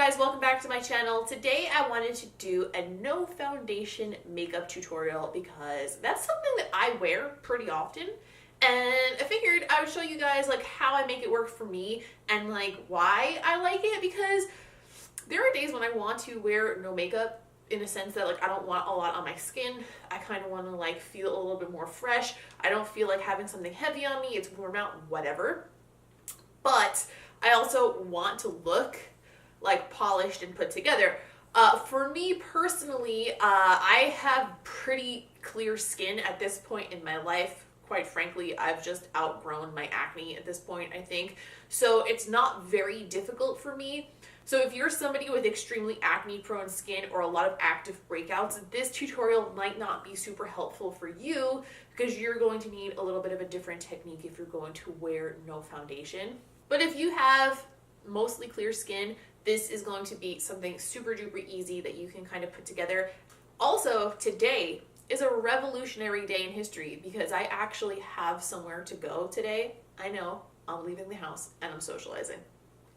guys, welcome back to my channel. Today I wanted to do a no foundation makeup tutorial because that's something that I wear pretty often, and I figured I would show you guys like how I make it work for me and like why I like it, because there are days when I want to wear no makeup in a sense that like I don't want a lot on my skin. I kind of want to like feel a little bit more fresh. I don't feel like having something heavy on me. It's warm out, whatever. But I also want to look like polished and put together. For me personally, I have pretty clear skin at this point in my life. Quite frankly, I've just outgrown my acne at this point, I think. So it's not very difficult for me. So if you're somebody with extremely acne prone skin or a lot of active breakouts, this tutorial might not be super helpful for you because you're going to need a little bit of a different technique if you're going to wear no foundation. But if you have mostly clear skin, this is going to be something super duper easy that you can kind of put together. Also, today is a revolutionary day in history because I actually have somewhere to go today. I know, I'm leaving the house and I'm socializing.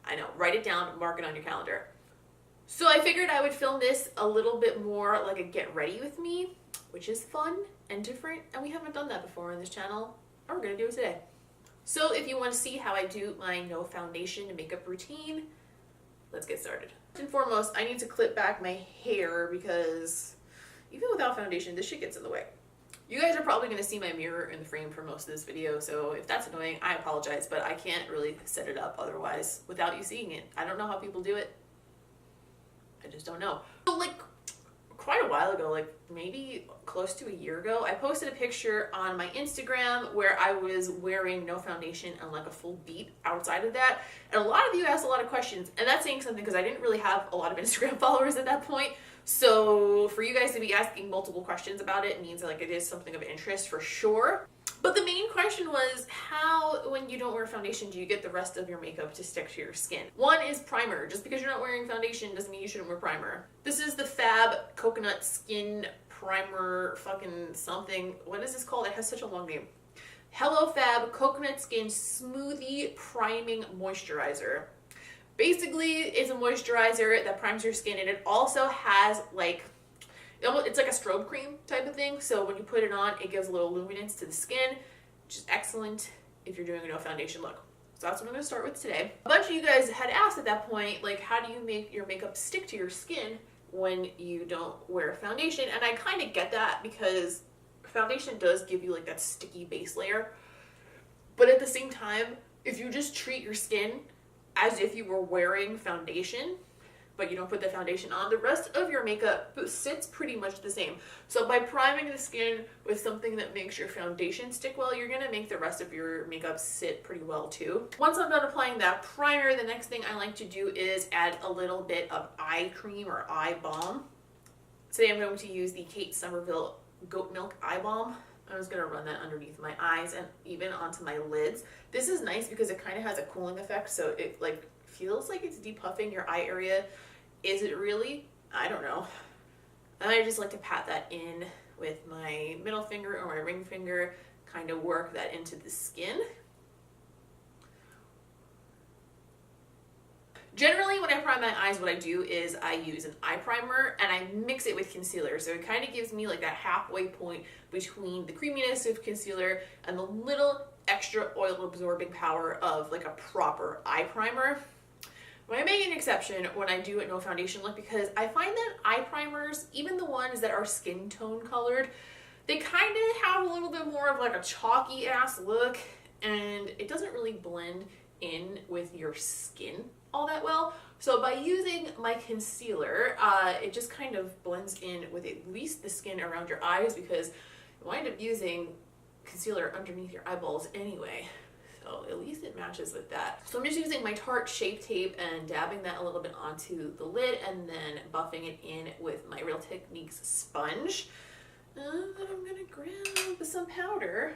I know, write it down, mark it on your calendar. So I figured I would film this a little bit more like a get ready with me, which is fun and different, and we haven't done that before on this channel, and we're gonna do it today. So if you want to see how I do my no foundation makeup routine, let's get started. First and foremost, I need to clip back my hair because even without foundation, this shit gets in the way. You guys are probably going to see my mirror in the frame for most of this video, so if that's annoying, I apologize, but I can't really set it up otherwise without you seeing it. I don't know how people do it. I just don't know. So like quite a while ago, like maybe close to a year ago, I posted a picture on my Instagram where I was wearing no foundation and like a full beat outside of that. And a lot of you asked a lot of questions, and that's saying something because I didn't really have a lot of Instagram followers at that point. So for you guys to be asking multiple questions about it means that like it is something of interest for sure. But the main question was, how, when you don't wear foundation, do you get the rest of your makeup to stick to your skin? One is primer. Just because you're not wearing foundation doesn't mean you shouldn't wear primer. This is the Fab Coconut Skin Primer fucking something. What is this called? It has such a long name. Hello Fab Coconut Skin Smoothie Priming Moisturizer. Basically, it's a moisturizer that primes your skin, and it also has like, it's like a strobe cream type of thing. So when you put it on, it gives a little luminance to the skin, which is excellent if you're doing a no foundation look. So that's what I'm going to start with today. A bunch of you guys had asked at that point, like, how do you make your makeup stick to your skin when you don't wear foundation? And I kind of get that because foundation does give you like that sticky base layer. But at the same time, if you just treat your skin as if you were wearing foundation, but you don't put the foundation on, the rest of your makeup sits pretty much the same. So by priming the skin with something that makes your foundation stick well, you're gonna make the rest of your makeup sit pretty well too. Once I'm done applying that primer, the next thing I like to do is add a little bit of eye cream or eye balm. Today I'm going to use the Kate Somerville Goat Milk Eye Balm. I'm just going to run that underneath my eyes and even onto my lids. This is nice because it kind of has a cooling effect, so it like feels like it's depuffing your eye area. Is it really? I don't know. And I just like to pat that in with my middle finger or my ring finger, kind of work that into the skin. Generally, when I prime my eyes, what I do is I use an eye primer and I mix it with concealer. So it kind of gives me like that halfway point between the creaminess of concealer and the little extra oil absorbing power of like a proper eye primer. But I make an exception when I do a no foundation look because I find that eye primers, even the ones that are skin tone colored, they kind of have a little bit more of like a chalky ass look, and it doesn't really blend in with your skin all that well. So by using my concealer, it just kind of blends in with at least the skin around your eyes, because you wind up using concealer underneath your eyeballs anyway. So at least it matches with that. So I'm just using my Tarte Shape Tape and dabbing that a little bit onto the lid and then buffing it in with my Real Techniques sponge. And then I'm gonna grab some powder.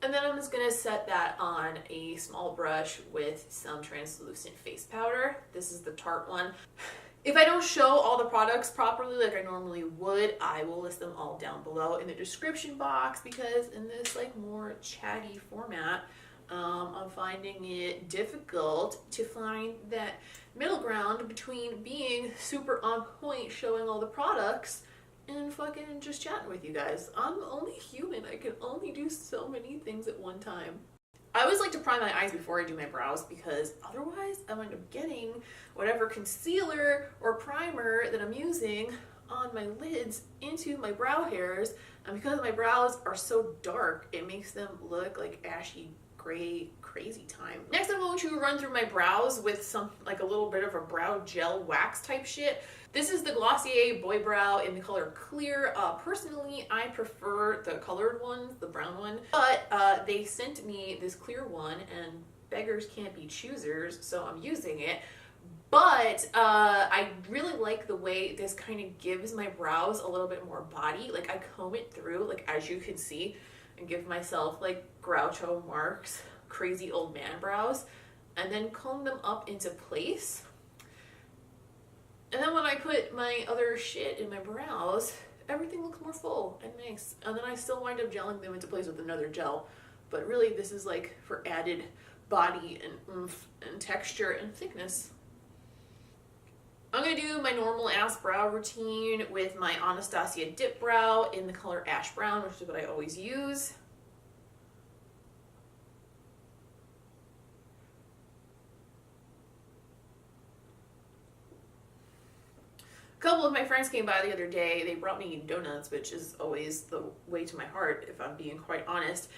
And then I'm just going to set that on a small brush with some translucent face powder. This is the Tarte one. If I don't show all the products properly like I normally would, I will list them all down below in the description box, because in this like more chatty format, I'm finding it difficult to find that middle ground between being super on point, showing all the products, and fucking just chatting with you guys. I'm only human. I can only do so many things at one time. I always like to prime my eyes before I do my brows because otherwise I wind up getting whatever concealer or primer that I'm using on my lids into my brow hairs, and because my brows are so dark, it makes them look like ashy gray crazy time. Next, I'm going to run through my brows with some, like a little bit of a brow gel wax type shit. This is the Glossier Boy Brow in the color Clear. Personally, I prefer the colored ones, the brown one, but they sent me this clear one, and beggars can't be choosers, so I'm using it. But I really like the way this kind of gives my brows a little bit more body. Like, I comb it through, like as you can see, and give myself like Groucho Marx crazy old man brows, and then comb them up into place. And then when I put my other shit in my brows, everything looks more full and nice. And then I still wind up gelling them into place with another gel. But really, this is like for added body and oomph and texture and thickness. I'm going to do my normal ass brow routine with my Anastasia DipBrow in the color Ash Brown, which is what I always use. A couple of my friends came by the other day. They brought me donuts, which is always the way to my heart, if I'm being quite honest.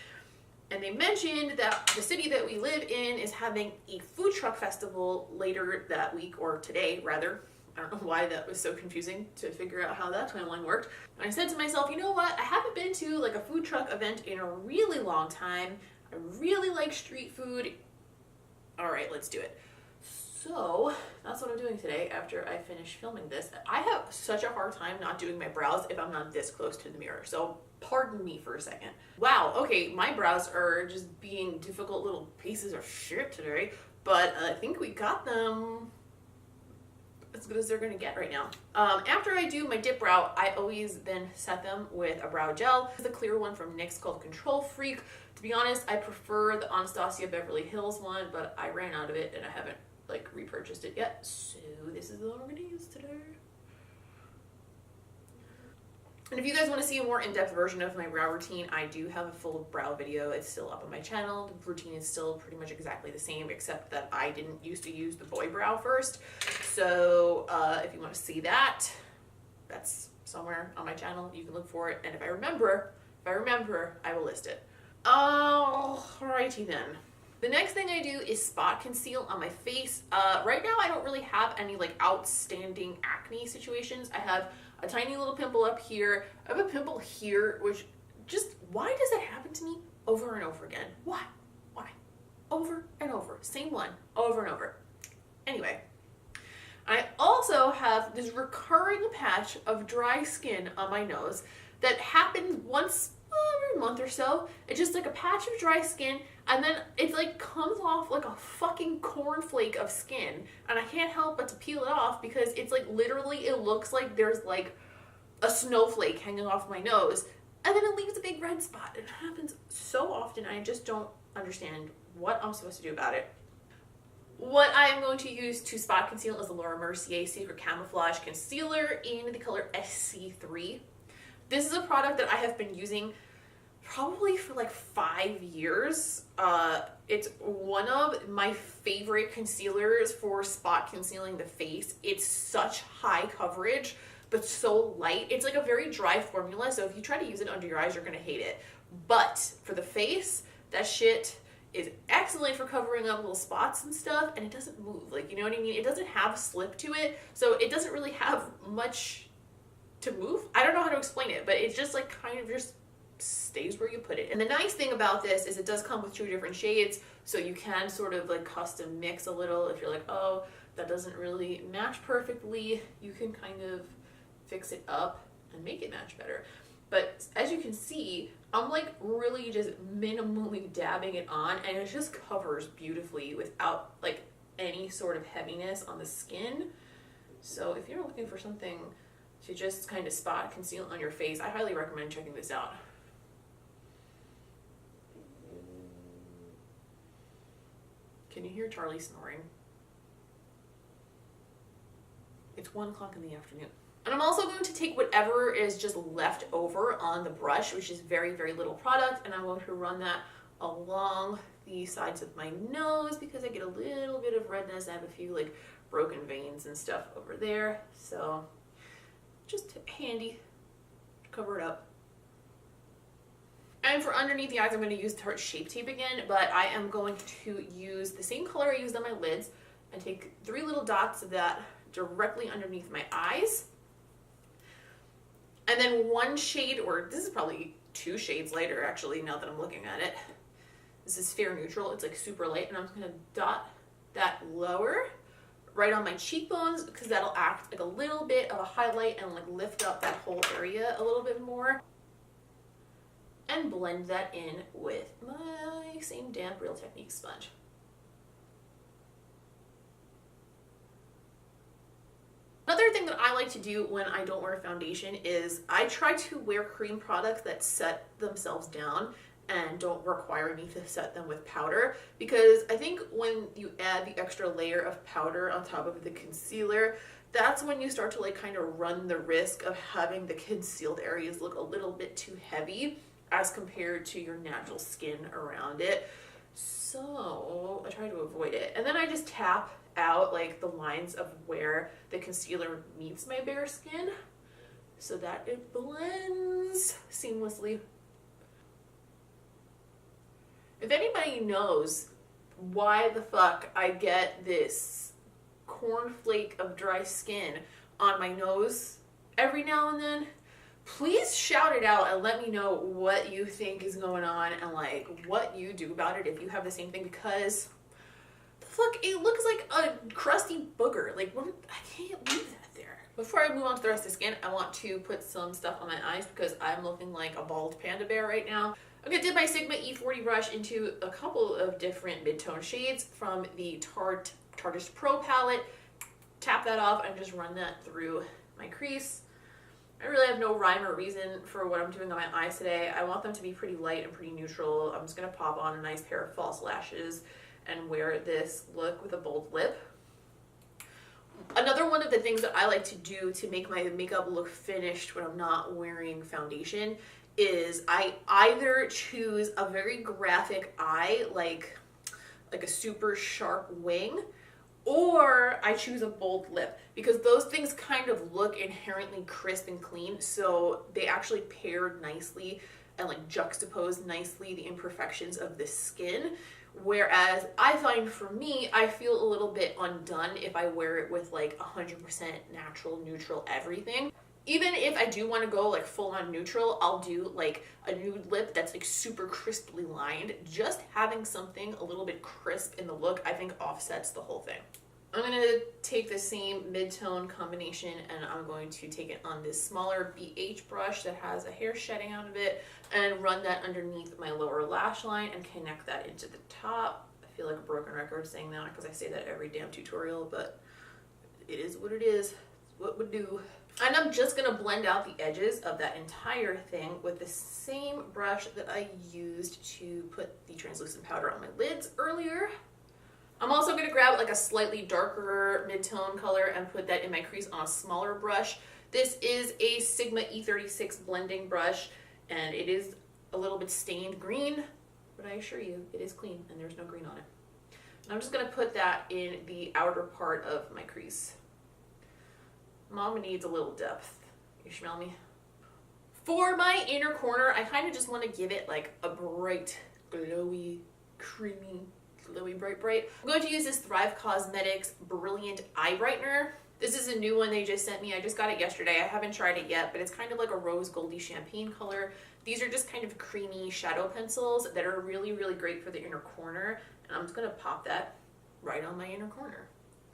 And they mentioned that the city that we live in is having a food truck festival later that week, or today rather. I don't know why that was so confusing to figure out how that timeline worked. And I said to myself, you know what? I haven't been to like a food truck event in a really long time. I really like street food. All right, let's do it. So that's what I'm doing today after I finish filming this. I have such a hard time not doing my brows if I'm not this close to the mirror. So pardon me for a second. Wow, okay, my brows are just being difficult little pieces of shit today, but I think we got them as good as they're gonna get right now. After I do my dip brow, I always then set them with a brow gel. This is a clear one from NYX called Control Freak. To be honest, I prefer the Anastasia Beverly Hills one, but I ran out of it and I haven't like repurchased it yet, so this is the one we're gonna use today. And if you guys want to see a more in-depth version of my brow routine, I do have a full brow video. It's still up on my channel. The routine is still pretty much exactly the same, except that I didn't used to use the boy brow first. So if you want to see that, that's somewhere on my channel. You can look for it. And if I remember, I will list it. Alrighty then. The next thing I do is spot conceal on my face. Right now, I don't really have any like outstanding acne situations. I have a tiny little pimple up here. I have a pimple here, which just, why does that happen to me over and over again? Why? Over and over. Same one, over and over. Anyway, I also have this recurring patch of dry skin on my nose that happens once every month or so. It's just like a patch of dry skin, and then it like comes off like a fucking cornflake of skin, and I can't help but to peel it off because it's like literally, it looks like there's like a snowflake hanging off my nose, and then it leaves a big red spot. It happens so often, I just don't understand what I'm supposed to do about it. What I am going to use to spot conceal is the Mercier Secret Camouflage Concealer in the color SC3. This is a product that I have been using probably for like 5 years. It's one of my favorite concealers for spot concealing the face. It's such high coverage, but so light. It's like a very dry formula, so if you try to use it under your eyes, you're gonna hate it. But for the face, that shit is excellent for covering up little spots and stuff, and it doesn't move. Like, you know what I mean? It doesn't have slip to it, so it doesn't really have much to move. I don't know how to explain it, but it's just like kind of just stays where you put it. And the nice thing about this is it does come with 2 different shades, so you can sort of like custom mix a little. If you're like, oh, that doesn't really match perfectly, you can kind of fix it up and make it match better. But as you can see, I'm like really just minimally dabbing it on, and it just covers beautifully without like any sort of heaviness on the skin. So if you're looking for something to just kind of spot conceal on your face, I highly recommend checking this out. Can you hear Charlie snoring? It's 1 o'clock in the afternoon. And I'm also going to take whatever is just left over on the brush, which is very, very little product, and I'm going to run that along the sides of my nose because I get a little bit of redness. I have a few like broken veins and stuff over there, so just handy to cover it up. And for underneath the eyes, I'm going to use Tarte Shape Tape again, but I am going to use the same color I used on my lids and take 3 little dots of that directly underneath my eyes. And then 1 shade, or this is probably 2 shades lighter actually now that I'm looking at it. This is Fair Neutral. It's like super light, and I'm just going to dot that lower right on my cheekbones because that'll act like a little bit of a highlight and like lift up that whole area a little bit more. And blend that in with my same damp Real Techniques sponge. Another thing that I like to do when I don't wear foundation is I try to wear cream products that set themselves down and don't require me to set them with powder, because I think when you add the extra layer of powder on top of the concealer, that's when you start to like kind of run the risk of having the concealed areas look a little bit too heavy as compared to your natural skin around it. So I try to avoid it. And then I just tap out like the lines of where the concealer meets my bare skin so that it blends seamlessly. If anybody knows why the fuck I get this cornflake of dry skin on my nose every now and then, please shout it out and let me know what you think is going on and like what you do about it if you have the same thing, because the fuck, it looks like a crusty booger. Like, I can't leave that there. Before I move on to the rest of the skin, I want to put some stuff on my eyes because I'm looking like a bald panda bear right now. I'm going to dip my Sigma E40 brush into a couple of different mid-tone shades from the Tarteist Pro Palette. Tap that off and just run that through my crease. I really have no rhyme or reason for what I'm doing on my eyes today. I want them to be pretty light and pretty neutral. I'm just going to pop on a nice pair of false lashes and wear this look with a bold lip. Another one of the things that I like to do to make my makeup look finished when I'm not wearing foundation is I either choose a very graphic eye, like a super sharp wing, or I choose a bold lip, because those things kind of look inherently crisp and clean, so they actually pair nicely and like juxtapose nicely the imperfections of the skin. Whereas I find for me, I feel a little bit undone if I wear it with like 100% natural, neutral everything. Even if I do want to go like full on neutral, I'll do like a nude lip that's like super crisply lined. Just having something a little bit crisp in the look, I think offsets the whole thing. I'm going to take the same mid-tone combination and I'm going to take it on this smaller BH brush that has a hair shedding out of it and run that underneath my lower lash line and connect that into the top. I feel like a broken record saying that because I say that every damn tutorial, but it is what it is. It's what we do. And I'm just going to blend out the edges of that entire thing with the same brush that I used to put the translucent powder on my lids earlier. I'm also going to grab like a slightly darker mid-tone color and put that in my crease on a smaller brush. This is a Sigma E36 blending brush and it is a little bit stained green, but I assure you it is clean and there's no green on it. And I'm just going to put that in the outer part of my crease. Mama needs a little depth. You smell me? For my inner corner, I kind of just want to give it like a bright, glowy, creamy, glowy, bright. I'm going to use this Thrive Cosmetics Brilliant Eye Brightener. This is a new one they just sent me. I just got it yesterday. I haven't tried it yet, but it's kind of like a rose goldy champagne color. These are just kind of creamy shadow pencils that are really, really great for the inner corner. And I'm just going to pop that right on my inner corner.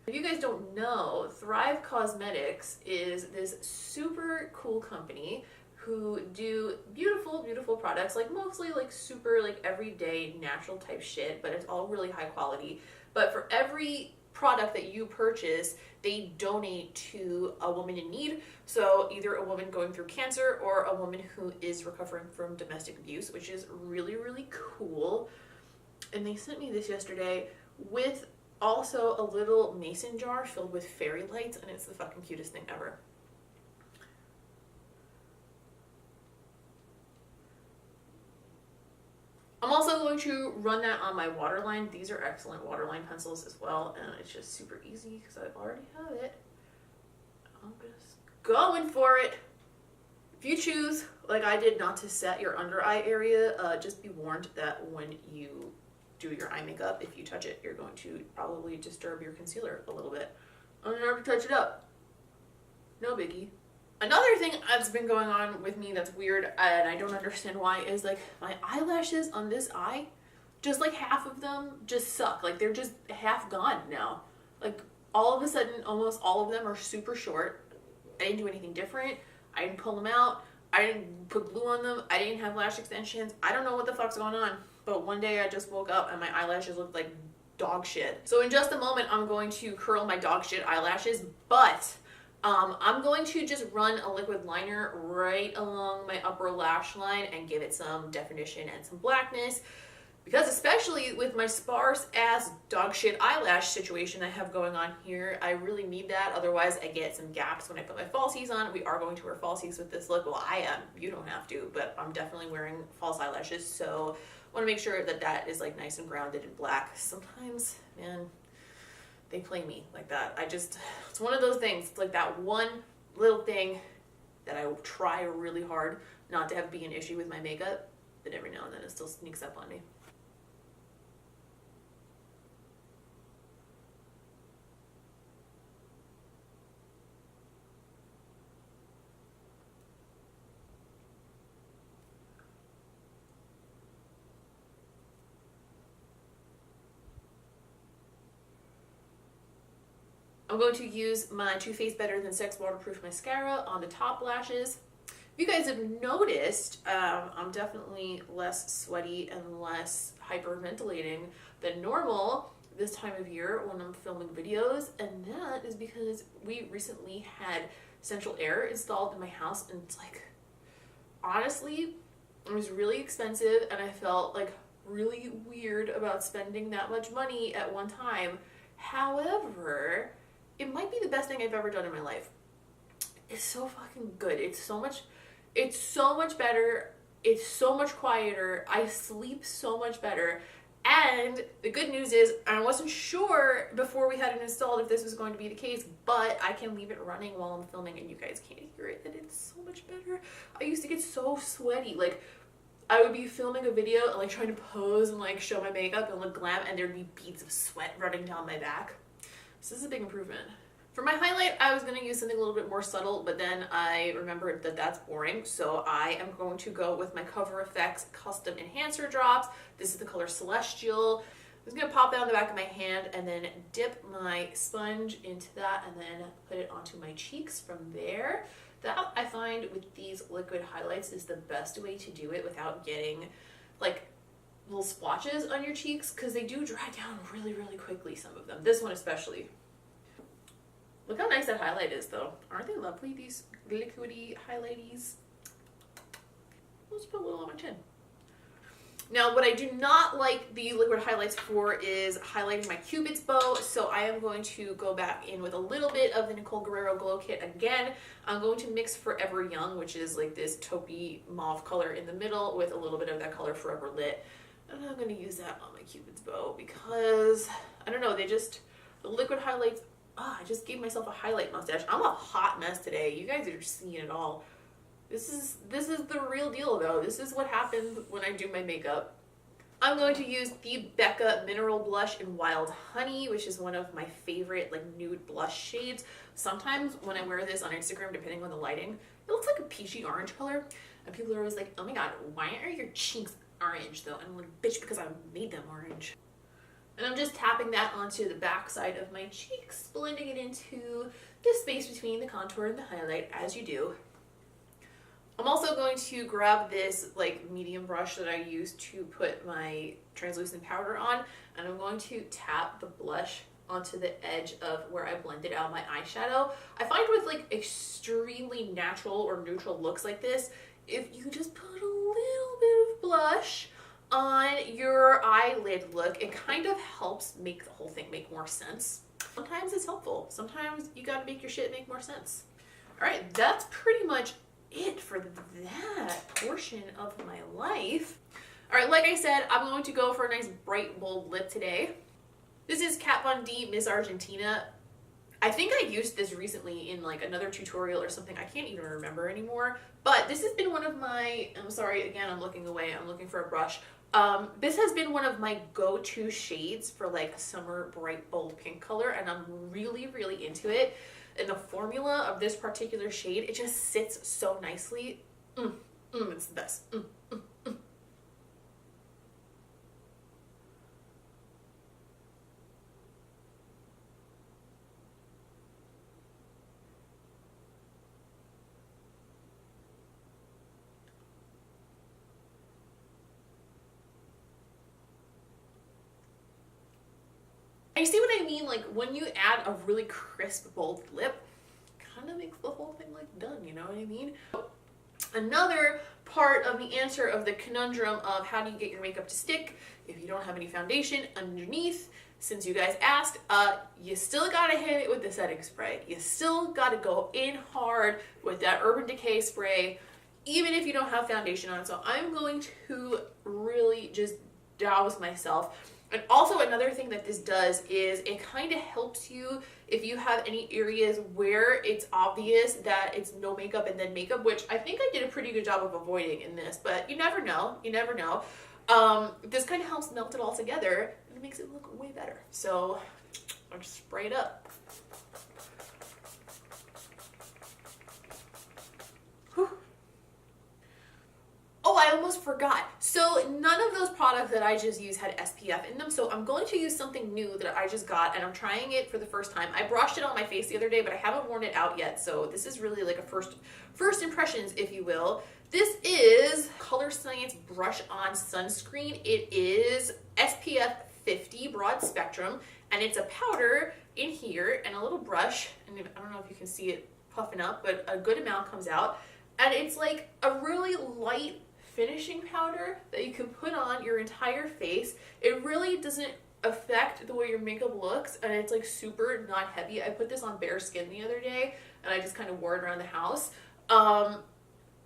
If you guys don't know, Thrive Cosmetics is this super cool company who do beautiful, beautiful products, like mostly like super like everyday natural type shit, but it's all really high quality. But for every product that you purchase, they donate to a woman in need. So either a woman going through cancer or a woman who is recovering from domestic abuse, which is really, really cool. And they sent me this yesterday with also a little mason jar filled with fairy lights, and it's the fucking cutest thing ever. I'm also going to run that on my waterline. These are excellent waterline pencils as well, and it's just super easy because I already have it. I'm just going for it. If you choose, like I did, not to set your under eye area, just be warned that when you do your eye makeup, if you touch it, you're going to probably disturb your concealer a little bit. I'm gonna have to touch it up. No biggie. Another thing that's been going on with me that's weird, and I don't understand why, is like my eyelashes on this eye, just like half of them just suck. Like they're just half gone now. Like all of a sudden, almost all of them are super short. I didn't do anything different. I didn't pull them out. I didn't put glue on them. I didn't have lash extensions. I don't know what the fuck's going on. But one day I just woke up and my eyelashes looked like dog shit. So in just a moment, I'm going to curl my dog shit eyelashes, but I'm going to just run a liquid liner right along my upper lash line and give it some definition and some blackness. Because especially with my sparse ass dog shit eyelash situation I have going on here, I really need that. Otherwise I get some gaps when I put my falsies on. We are going to wear falsies with this look. Well, I am. You don't have to, but I'm definitely wearing false eyelashes. So I want to make sure that that is like nice and grounded and black. Sometimes, man, they play me like that. It's one of those things. It's like that one little thing that I try really hard not to have be an issue with my makeup, but every now and then it still sneaks up on me. I'm going to use my Too Faced Better Than Sex Waterproof Mascara on the top lashes. If you guys have noticed, I'm definitely less sweaty and less hyperventilating than normal this time of year when I'm filming videos, and that is because we recently had central air installed in my house, and it's like, honestly, it was really expensive, and I felt like really weird about spending that much money at one time. However, it might be the best thing I've ever done in my life. It's so fucking good. It's so much better. It's so much quieter. I sleep so much better. And the good news is, I wasn't sure before we had it installed if this was going to be the case, but I can leave it running while I'm filming and you guys can't hear it, and it's so much better. I used to get so sweaty. Like, I would be filming a video and like trying to pose and like show my makeup and look glam, and there'd be beads of sweat running down my back. So this is a big improvement. For my highlight, I was going to use something a little bit more subtle, but then I remembered that that's boring. So I am going to go with my CoverFX Custom Enhancer Drops. This is the color Celestial. I'm just going to pop that on the back of my hand and then dip my sponge into that and then put it onto my cheeks from there. That, I find, with these liquid highlights is the best way to do it without getting like little splotches on your cheeks, because they do dry down really, really quickly, some of them. This one especially. Look how nice that highlight is, though. Aren't they lovely, these liquidy highlighties? Let's put a little on my chin. Now, what I do not like the liquid highlights for is highlighting my Cupid's bow, so I am going to go back in with a little bit of the Nicole Guerriero Glow Kit again. I'm going to mix Forever Young, which is like this taupey mauve color in the middle, with a little bit of that color Forever Lit. And I'm going to use that on my Cupid's bow because, I don't know, the liquid highlights, I just gave myself a highlight mustache. I'm a hot mess today. You guys are seeing it all. This is the real deal, though. This is what happens when I do my makeup. I'm going to use the Becca Mineral Blush in Wild Honey, which is one of my favorite like nude blush shades. Sometimes when I wear this on Instagram, depending on the lighting, it looks like a peachy orange color. And people are always like, oh my god, why are your cheeks orange though? And I'm like, bitch, because I made them orange. And I'm just tapping that onto the back side of my cheeks, blending it into the space between the contour and the highlight, as you do. I'm also going to grab this like medium brush that I use to put my translucent powder on, and I'm going to tap the blush onto the edge of where I blended out my eyeshadow. I find with like extremely natural or neutral looks like this, if you just put a little bit of blush on your eyelid look. It kind of helps make the whole thing make more sense. Sometimes it's helpful. Sometimes you gotta make your shit make more sense. All right, that's pretty much it for that portion of my life. All right, like I said, I'm going to go for a nice bright bold lip today. This is Kat Von D Miss Argentina. I think I used this recently in like another tutorial or something. I can't even remember anymore. But this has been one of my, I'm sorry, again, I'm looking away. I'm looking for a brush. This has been one of my go-to shades for like a summer bright bold pink color, and I'm really, really into it. And the formula of this particular shade, it just sits so nicely. It's the best. You see what I mean? Like when you add a really crisp, bold lip, kind of makes the whole thing like done, you know what I mean? Another part of the answer of the conundrum of how do you get your makeup to stick if you don't have any foundation underneath, since you guys asked, you still gotta hit it with the setting spray. You still gotta go in hard with that Urban Decay spray, even if you don't have foundation on. So I'm going to really just douse myself. And also another thing that this does is it kind of helps you if you have any areas where it's obvious that it's no makeup and then makeup, which I think I did a pretty good job of avoiding in this, but you never know, you never know. This kind of helps melt it all together and it makes it look way better. So I'll just spray it up. Oh, I almost forgot. So none of those products that I just used had SPF in them. So I'm going to use something new that I just got and I'm trying it for the first time. I brushed it on my face the other day, but I haven't worn it out yet. So this is really like a first impressions, if you will. This is Colorscience Brush On Sunscreen. It is SPF 50 broad spectrum and it's a powder in here and a little brush. And I don't know if you can see it puffing up, but a good amount comes out. And it's like a really light finishing powder that you can put on your entire face. It really doesn't affect the way your makeup looks and it's like super not heavy. I put this on bare skin the other day and I just kind of wore it around the house. And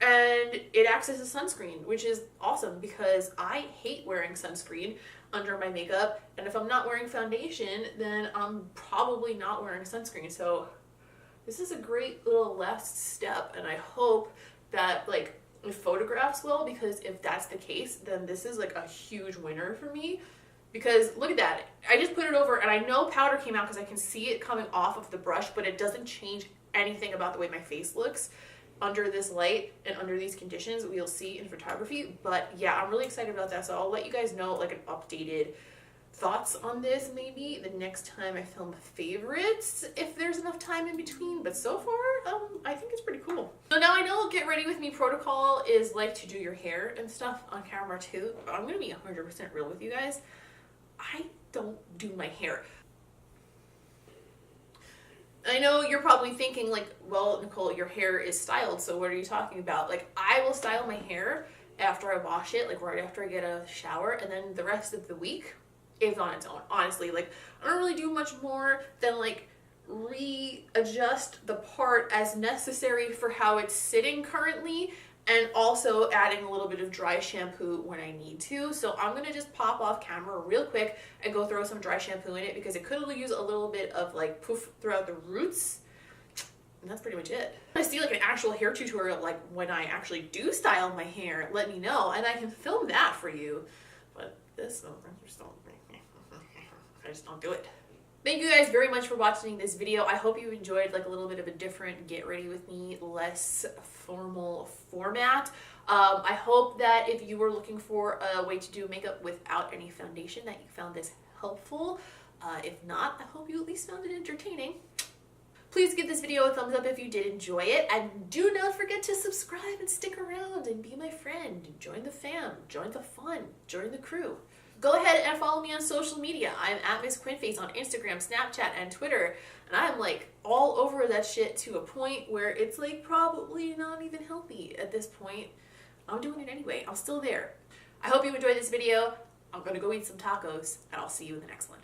it acts as a sunscreen, which is awesome because I hate wearing sunscreen under my makeup, and if I'm not wearing foundation then I'm probably not wearing sunscreen. So this is a great little last step, and I hope that like it photographs well, because if that's the case then this is like a huge winner for me. Because look at that, I just put it over and I know powder came out because I can see it coming off of the brush, but it doesn't change anything about the way my face looks under this light and under these conditions we'll see in photography. But yeah, I'm really excited about that, so I'll let you guys know like an updated thoughts on this maybe the next time I film favorites, if there's enough time in between. But so far I think it's pretty cool. So now I know get ready with me protocol is like to do your hair and stuff on camera too, but I'm gonna be 100% real with you guys. I don't do my hair. I know you're probably thinking like, well, Nicole, your hair is styled, so what are you talking about? Like, I will style my hair after I wash it, like right after I get a shower, and then the rest of the week is on its own. Honestly, like I don't really do much more than like readjust the part as necessary for how it's sitting currently, and also adding a little bit of dry shampoo when I need to. So I'm gonna just pop off camera real quick and go throw some dry shampoo in it because it could use a little bit of like poof throughout the roots. And that's pretty much it. If I see like an actual hair tutorial, like when I actually do style my hair, let me know and I can film that for you. But this, I just don't do it. Thank you guys very much for watching this video. I hope you enjoyed like a little bit of a different get ready with me, less formal format. I hope that if you were looking for a way to do makeup without any foundation that you found this helpful. If not, I hope you at least found it entertaining. Please give this video a thumbs up if you did enjoy it, and do not forget to subscribe and stick around and be my friend. Join the fam, join the fun, join the crew. Go ahead and follow me on social media. I'm at Miss QuinnFace on Instagram, Snapchat, and Twitter. And I'm like all over that shit to a point where it's like probably not even healthy at this point. I'm doing it anyway. I'm still there. I hope you enjoyed this video. I'm gonna go eat some tacos, and I'll see you in the next one.